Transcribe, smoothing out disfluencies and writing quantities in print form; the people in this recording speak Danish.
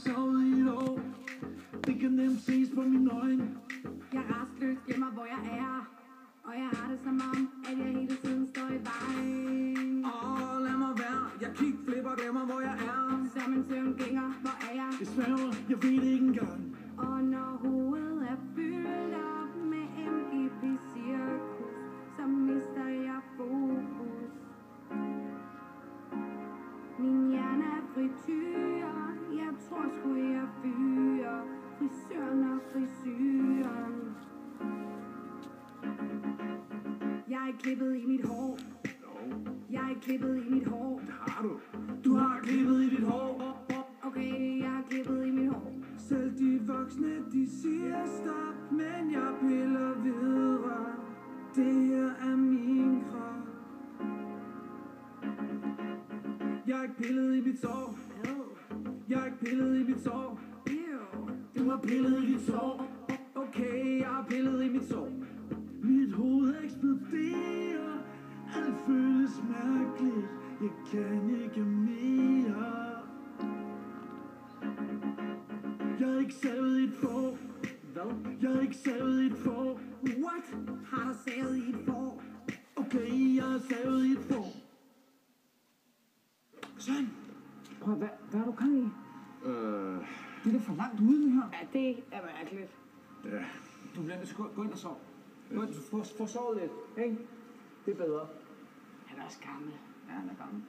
sovet i et år. Det kan nemt ses på mine øjne. Jeg rastløst glemmer, hvor jeg er. Og jeg har det som om, at jeg hele tiden står i vejen. Lad mig være. Jeg flipper, glemmer, hvor jeg er. Som en søvngænger, hvor er jeg? Jeg sværger, jeg ved det ikke engang. Og når hovedet er fyldt op med MGP-cirkus, så mister jeg fokus. Min hjerne er frityr. Jeg tror sgu, jeg fyrer frisøren og frisyren. Jeg er klippet i mit hår. Jeg er klippet i mit hår. Det har du. Du har klippet i dit hår. Okay, jeg er klippet i mit hår. Selv de voksne, de siger stop, men jeg piller videre. Det her er min krop. Jeg er ikke pillet i mit sår. Jeg er ikke pillet i mit sår. Du har pillet i dit sår. Okay, jeg har pillet i mit sår. Mit hoved eksploderer. Alt føles mærkeligt. Jeg kan ikke mere. Jeg er ikke savet i et får. Hvad? Jeg er ikke savet i et får. What? Har du savet i et får? Okay, jeg er savet i et får. Søren, prøv hvad er du gang i? Det er da for langt ude, det her. Ja, det er mærkeligt. Ja. Du bliver nødt til at gå ind og sove. Gå ind, få sovet lidt, ikke? Det er bedre. Han er også gammel. Ja, han er gammel.